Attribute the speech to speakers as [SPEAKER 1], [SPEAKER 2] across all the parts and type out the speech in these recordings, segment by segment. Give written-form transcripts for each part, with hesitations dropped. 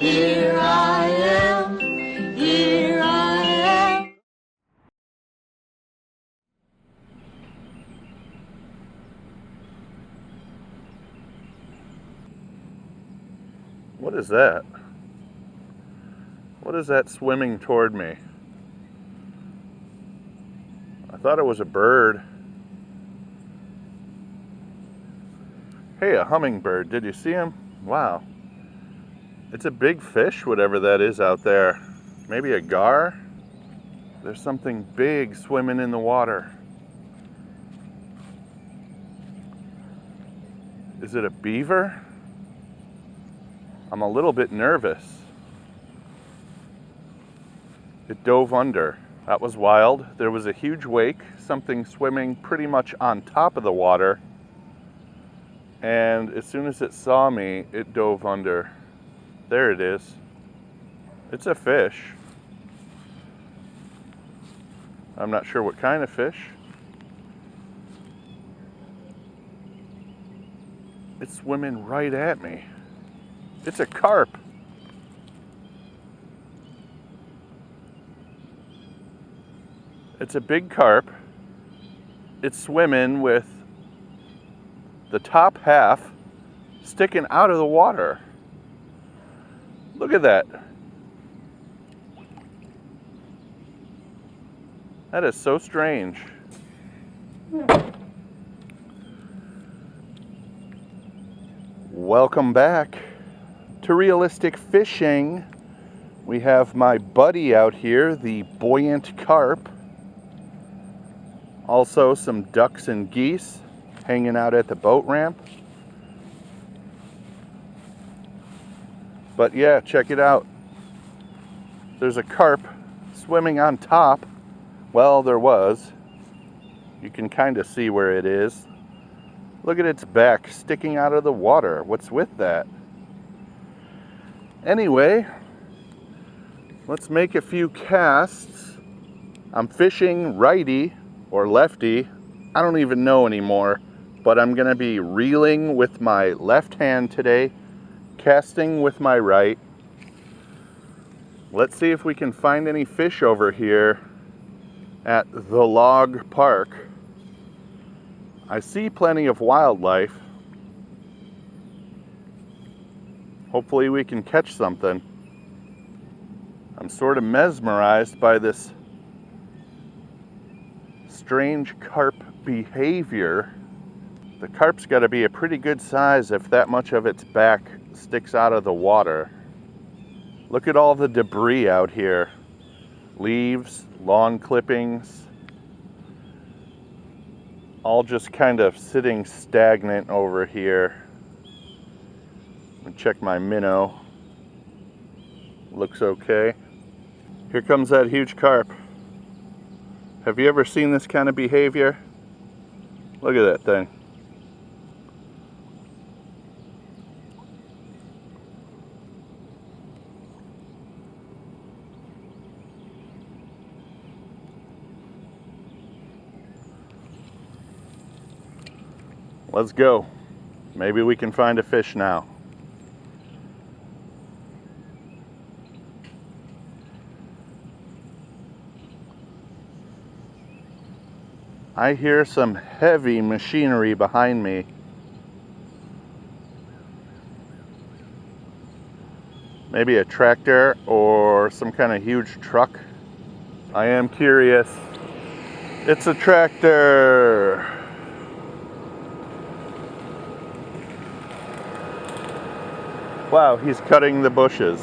[SPEAKER 1] Here I am, here I am.
[SPEAKER 2] What is that? What is that swimming toward me? I thought it was a bird. Hey, a hummingbird. Did you see him? Wow. It's a big fish, whatever that is out there. Maybe a gar? There's something big swimming in the water. Is it a beaver? I'm a little bit nervous. It dove under. That was wild. There was a huge wake, something swimming pretty much on top of the water. And as soon as it saw me, it dove under. There it is. It's a fish. I'm not sure what kind of fish. It's swimming right at me. It's a carp. It's a big carp. It's swimming with the top half sticking out of the water. Look at that. That is so strange. Welcome back to Realistic Fishing. We have my buddy out here, the buoyant carp. Also some ducks and geese hanging out at the boat ramp. But yeah, check it out. There's a carp swimming on top. Well, there was. You can kind of see where it is. Look at its back sticking out of the water. What's with that? Anyway, let's make a few casts. I'm fishing righty or lefty. I don't even know anymore, but I'm gonna be reeling with my left hand today, casting with my right. Let's see if we can find any fish over here at the log park. I see plenty of wildlife. Hopefully we can catch something. I'm sort of mesmerized by this strange carp behavior. The carp's got to be a pretty good size if that much of its back sticks out of the water. Look at all the debris out here. Leaves, lawn clippings, all just kind of sitting stagnant over here. Let me check my minnow. Looks okay. Here comes that huge carp. Have you ever seen this kind of behavior? Look at that thing. Let's go. Maybe we can find a fish now. I hear some heavy machinery behind me. Maybe a tractor or some kind of huge truck. I am curious. It's a tractor. Wow, he's cutting the bushes.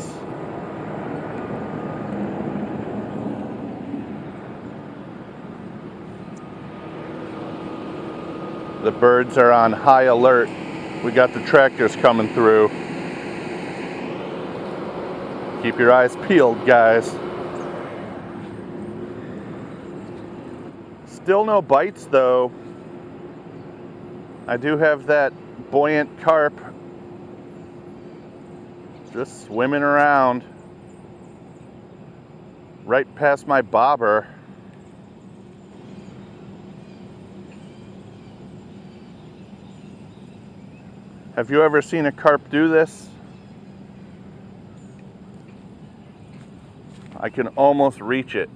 [SPEAKER 2] The birds are on high alert. We got the tractors coming through. Keep your eyes peeled, guys. Still no bites though. I do have that buoyant carp just swimming around right past my bobber. Have you ever seen a carp do this? I can almost reach it.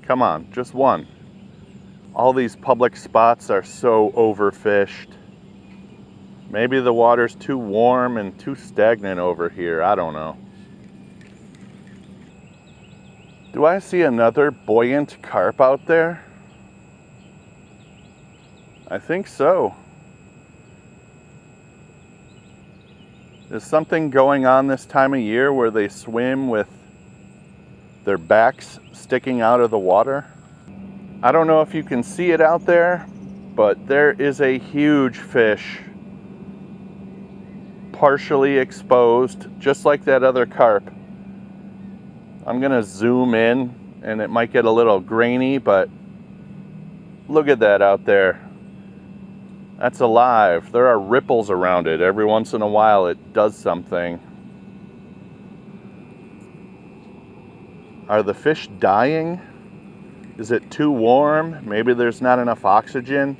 [SPEAKER 2] Come on, just one. All these public spots are so overfished. Maybe the water's too warm and too stagnant over here. I don't know. Do I see another buoyant carp out there? I think so. Is something going on this time of year where they swim with their backs sticking out of the water? I don't know if you can see it out there, but there is a huge fish partially exposed, just like that other carp. I'm gonna zoom in and it might get a little grainy, but look at that out there. That's alive. There are ripples around it. Every once in a while it does something. Are the fish dying? Is it too warm? Maybe there's not enough oxygen.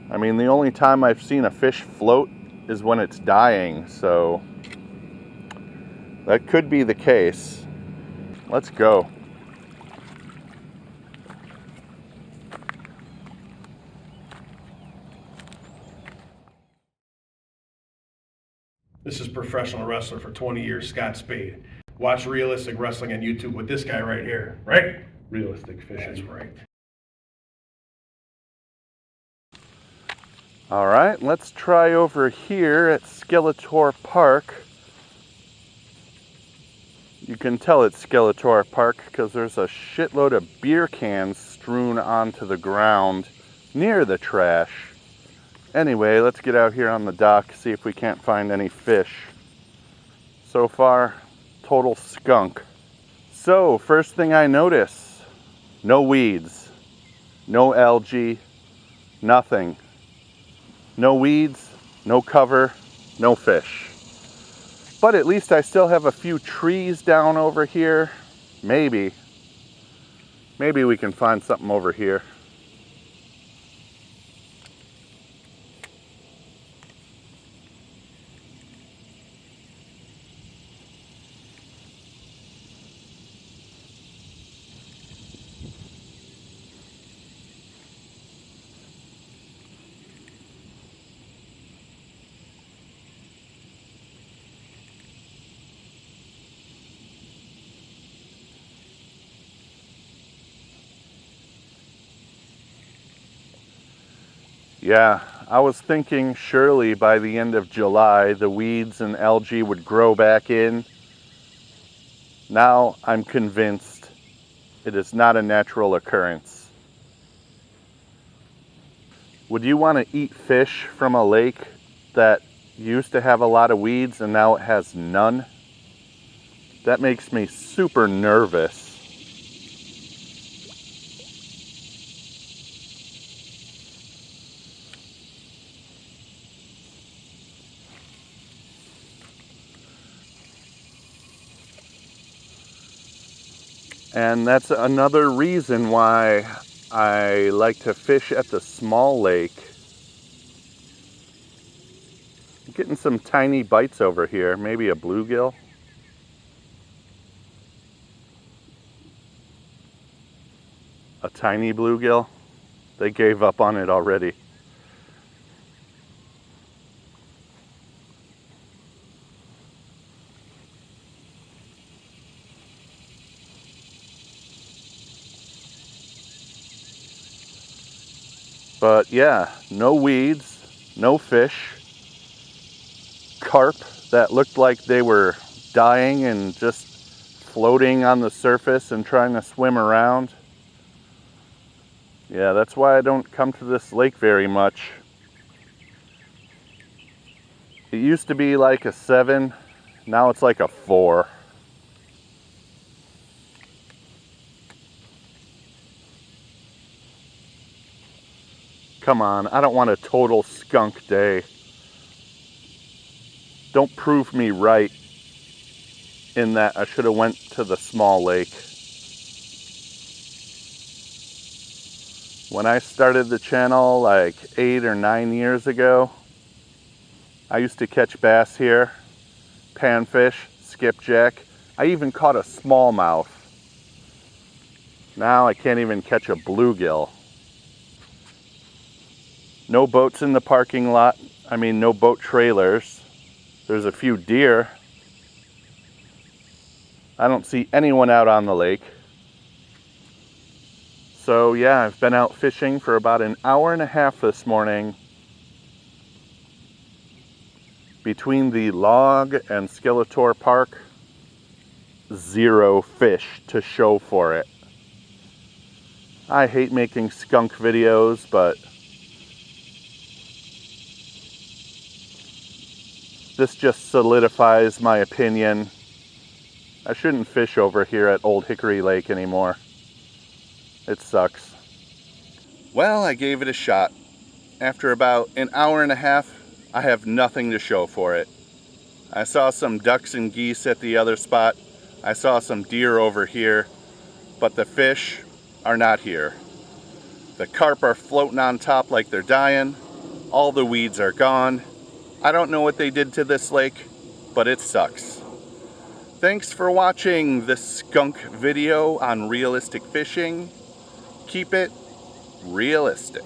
[SPEAKER 2] I mean, the only time I've seen a fish float is when it's dying, so that could be the case. Let's go.
[SPEAKER 3] This is professional wrestler for 20 years, Scott Spade. Watch realistic wrestling on YouTube with this guy right here, right? Realistic fishing. That's right.
[SPEAKER 2] All right, let's try over here at Skeletor Park. You can tell it's Skeletor Park because there's a shitload of beer cans strewn onto the ground near the trash. Anyway, let's get out here on the dock, see if we can't find any fish. So far, total skunk. So, first thing I notice, no weeds, no algae, nothing. No weeds, no cover, no fish. But at least I still have a few trees down over here. Maybe we can find something over here. Yeah, I was thinking surely by the end of July the weeds and algae would grow back in. Now I'm convinced it is not a natural occurrence. Would you want to eat fish from a lake that used to have a lot of weeds and now it has none? That makes me super nervous. And that's another reason why I like to fish at the small lake. I'm getting some tiny bites over here, maybe a bluegill. A tiny bluegill. They gave up on it already. But yeah, no weeds, no fish, carp that looked like they were dying and just floating on the surface and trying to swim around. Yeah, that's why I don't come to this lake very much. It used to be like a 7, now it's like a 4. Come on, I don't want a total skunk day. Don't prove me right in that I should have went to the small lake. When I started the channel like 8 or 9 years ago, I used to catch bass here, panfish, skipjack. I even caught a smallmouth. Now I can't even catch a bluegill. No boats in the parking lot. I mean, no boat trailers. There's a few deer. I don't see anyone out on the lake. So yeah, I've been out fishing for about an hour and a half this morning. Between the log and Skeletor Park, 0 fish to show for it. I hate making skunk videos, but this just solidifies my opinion. I shouldn't fish over here at Old Hickory Lake anymore. It sucks. Well, I gave it a shot. After about an hour and a half, I have nothing to show for it. I saw some ducks and geese at the other spot. I saw some deer over here, but the fish are not here. The carp are floating on top like they're dying. All the weeds are gone. I don't know what they did to this lake, but it sucks. Thanks for watching this skunk video on realistic fishing. Keep it realistic.